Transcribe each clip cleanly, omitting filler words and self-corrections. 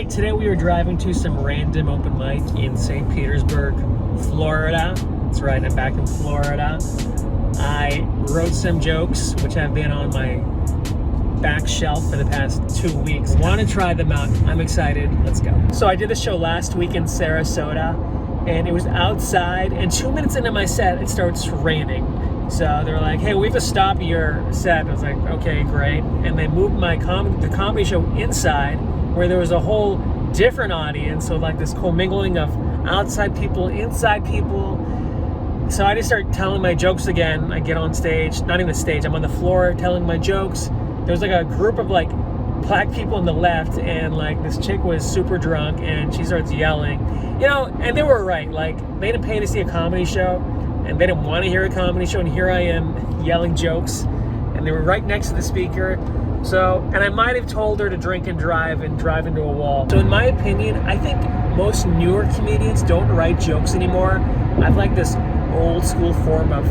right, today we are driving to some random open mic in St. Petersburg, Florida. That's right, I'm back in Florida. I wrote some jokes, which have been on my back shelf for the past 2 weeks. Want to try them out. I'm excited. Let's go. So I did the show last week in Sarasota, and it was outside, and 2 minutes into my set, it starts raining. So they're like, hey, we have to stop your set. I was like, okay, great. And they moved the comedy show inside, where there was a whole different audience. So like this commingling of outside people, inside people. So I just start telling my jokes again. I get on stage, not even the stage, I'm on the floor telling my jokes. There was like a group of like black people on the left, and like this chick was super drunk, and she starts yelling, you know, and they were right. Like, they didn't pay to see a comedy show, and they didn't want to hear a comedy show, and here I am yelling jokes, and they were right next to the speaker. So, and I might have told her to drink and drive into a wall. So in my opinion, I think most newer comedians don't write jokes anymore. I've like this old school form of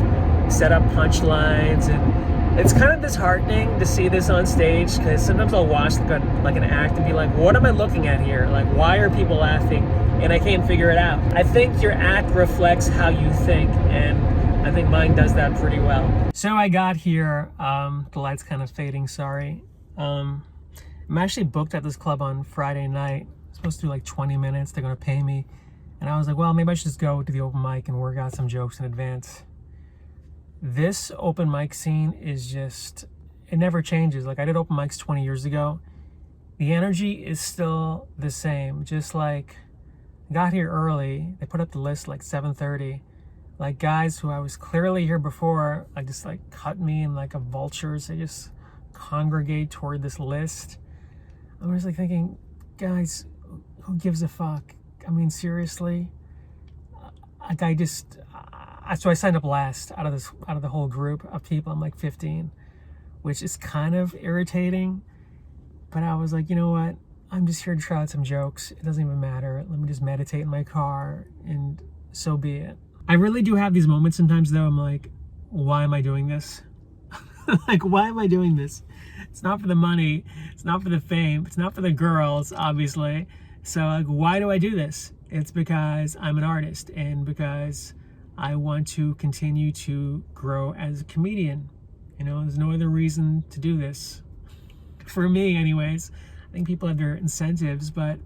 set up punchlines, and it's kind of disheartening to see this on stage, because sometimes I'll watch like an act and be like, what am I looking at here? Like, why are people laughing? And I can't figure it out. I think your act reflects how you think, and I think mine does that pretty well. So I got here, the light's kind of fading, sorry. I'm actually booked at this club on Friday night. I'm supposed to do like 20 minutes, they're gonna pay me. And I was like, well, maybe I should just go to the open mic and work out some jokes in advance. This open mic scene is just, it never changes. Like, I did open mics 20 years ago. The energy is still the same. Just like, I got here early, they put up the list like 7:30. Like, guys who I was clearly here before, like, just like cut me in like a vultures. They just congregate toward this list. I'm just like thinking, guys, who gives a fuck? I mean, seriously? Like, so I signed up last out of the whole group of people. I'm like 15, which is kind of irritating. But I was like, you know what? I'm just here to try out some jokes. It doesn't even matter. Let me just meditate in my car, and so be it. I really do have these moments sometimes, though. I'm like, why am I doing this? Like, why am I doing this? It's not for the money. It's not for the fame. It's not for the girls, obviously. So, like, why do I do this? It's because I'm an artist, and because I want to continue to grow as a comedian. You know, there's no other reason to do this. For me, anyways. I think people have their incentives, but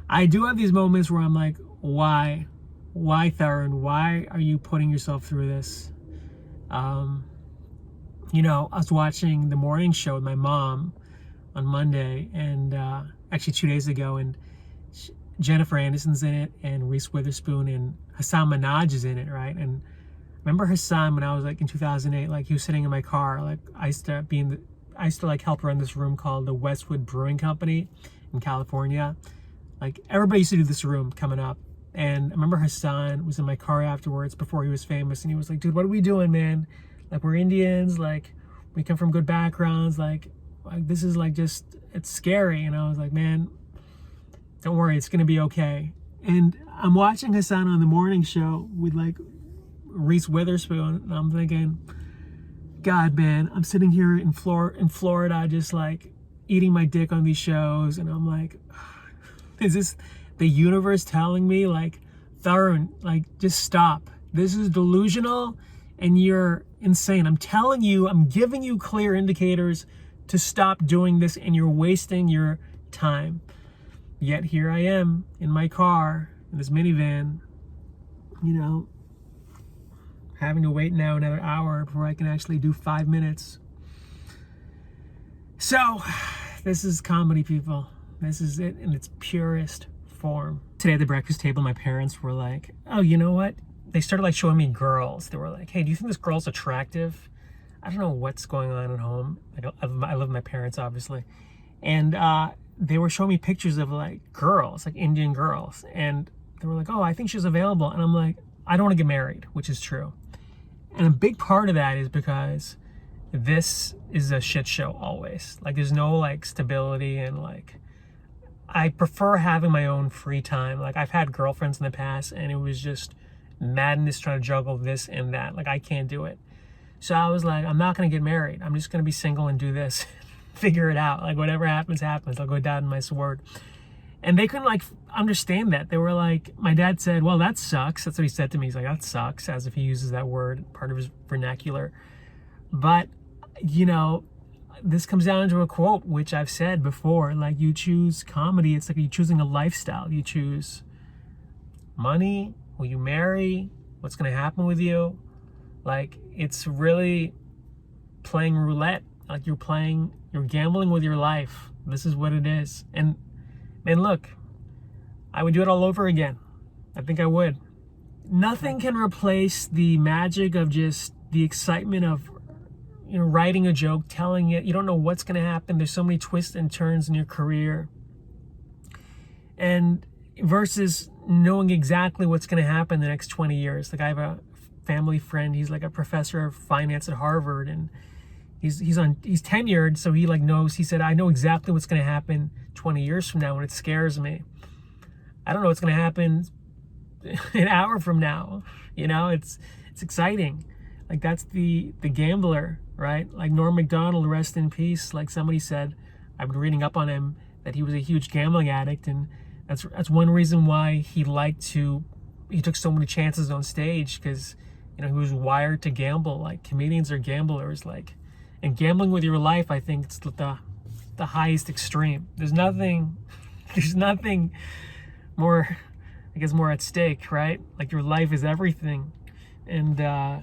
I do have these moments where I'm like, why? Why, Tarun? Why are you putting yourself through this? You know, I was watching the morning show with my mom on Monday, and actually 2 days ago, and Jennifer Aniston's in it, and Reese Witherspoon, and Hassan Minhaj is in it, right? And remember Hassan, when I was like in 2008, like he was sitting in my car, like I used to like help run this room called the Westwood Brewing Company in California. Like, everybody used to do this room coming up. And I remember Hassan was in my car afterwards before he was famous, and he was like, dude, what are we doing, man? Like, we're Indians, like, we come from good backgrounds, like this is like just, it's scary. And I was like, man, don't worry, it's gonna be okay. And I'm watching Hassan on the morning show with like Reese Witherspoon, and I'm thinking, God, man, I'm sitting here in Florida just like eating my dick on these shows, and I'm like, is this the universe telling me, like, Tarun, like, just stop. This is delusional, and you're insane. I'm telling you, I'm giving you clear indicators to stop doing this, and you're wasting your time. Yet here I am in my car, in this minivan, you know, having to wait now another hour before I can actually do 5 minutes. So, this is comedy, people. This is it in its purest form. Today at the breakfast table, my parents were like, oh, you know what? They started like showing me girls. They were like, hey, do you think this girl's attractive? I don't know what's going on at home. I live with my parents, obviously. And they were showing me pictures of like girls, like Indian girls. And they were like, oh, I think she's available. And I'm like, I don't want to get married, which is true. And a big part of that is because this is a shit show always. Like, there's no like stability, and like, I prefer having my own free time. Like, I've had girlfriends in the past, and it was just madness trying to juggle this and that. Like, I can't do it. So I was like, I'm not going to get married. I'm just going to be single and do this. Figure it out. Like, whatever happens, happens. I'll go down on my sword. And they couldn't like understand that. They were like, my dad said, well, that sucks. That's what he said to me. He's like, that sucks, as if he uses that word, part of his vernacular. But, you know, this comes down to a quote, which I've said before, like, you choose comedy. It's like you're choosing a lifestyle. You choose money, who you marry, what's going to happen with you. Like, it's really playing roulette. Like, you're gambling with your life. This is what it is. And look, I would do it all over again. I think I would. Nothing can replace the magic of just the excitement of, you know, writing a joke, telling it. You don't know what's going to happen. There's so many twists and turns in your career. And versus knowing exactly what's going to happen the next 20 years. Like, I have a family friend. He's like a professor of finance at Harvard, and he's tenured, so he like knows. He said, I know exactly what's going to happen 20 years from now, and it scares me. I don't know what's going to happen an hour from now. You know, it's exciting. Like, that's the gambler, right? Like Norm Macdonald, rest in peace. Like somebody said, I've been reading up on him, that he was a huge gambling addict, and that's one reason why he took so many chances on stage, because, you know, he was wired to gamble. Like, comedians are gamblers. Like, and gambling with your life, I think it's the highest extreme. There's nothing more, I guess, more at stake, right? Like, your life is everything. And,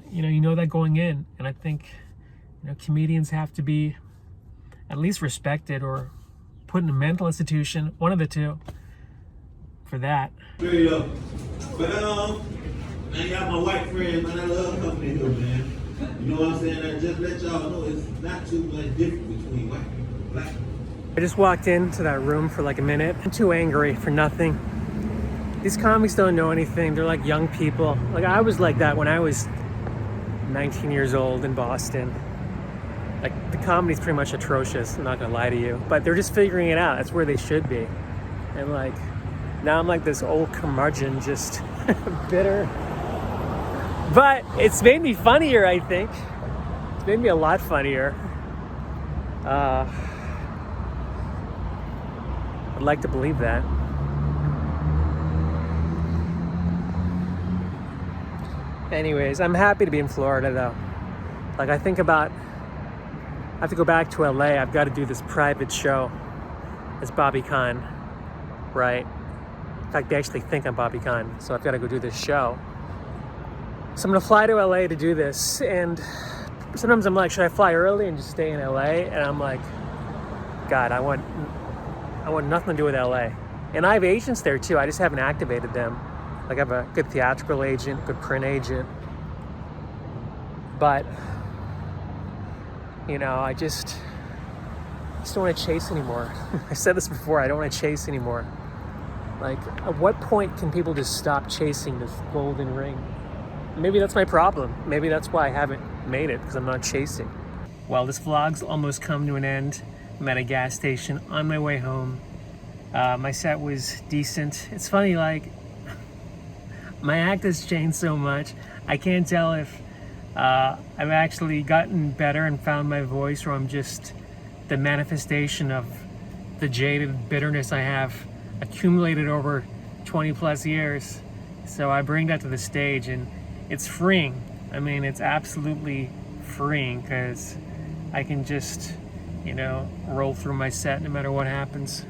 you know that going in. And I think, you know, comedians have to be at least respected or put in a mental institution, one of the two, for that. Straight up. But, I got my white friend, man. I love company here, man. You know what I'm saying? I just let y'all know it's not too much difference between white people and black people. I just walked into that room for like a minute. I'm too angry for nothing. These comics don't know anything. They're like young people. Like, I was like that when I was 19 years old in Boston. Like, the comedy's pretty much atrocious, I'm not gonna lie to you. But they're just figuring it out. That's where they should be. And like, now I'm like this old curmudgeon, just bitter. But it's made me funnier, I think. It's made me a lot funnier. I'd like to believe that. Anyways, I'm happy to be in Florida, though. Like, I have to go back to LA. I've got to do this private show as Bobby Kahn, right? In fact, they actually think I'm Bobby Kahn, so I've got to go do this show. So I'm gonna fly to LA to do this, and sometimes I'm like, should I fly early and just stay in LA? And I'm like, God, I want nothing to do with LA. And I have agents there too. I just haven't activated them. Like, I have a good theatrical agent, good print agent. But, you know, I just don't want to chase anymore. I said this before, I don't want to chase anymore. Like, at what point can people just stop chasing this golden ring? Maybe that's my problem. Maybe that's why I haven't made it, because I'm not chasing. Well, this vlog's almost come to an end. I'm at a gas station on my way home. My set was decent. It's funny, like, my act has changed so much. I can't tell if I've actually gotten better and found my voice, or I'm just the manifestation of the jaded bitterness I have accumulated over 20 plus years. So I bring that to the stage, and it's freeing. I mean, it's absolutely freeing, because I can just, you know, roll through my set no matter what happens.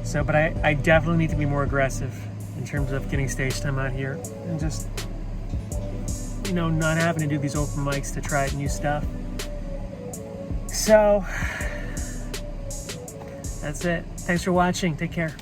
So, but I definitely need to be more aggressive in terms of getting stage time out here, and just, you know, not having to do these open mics to try new stuff. So, that's it. Thanks for watching. Take care.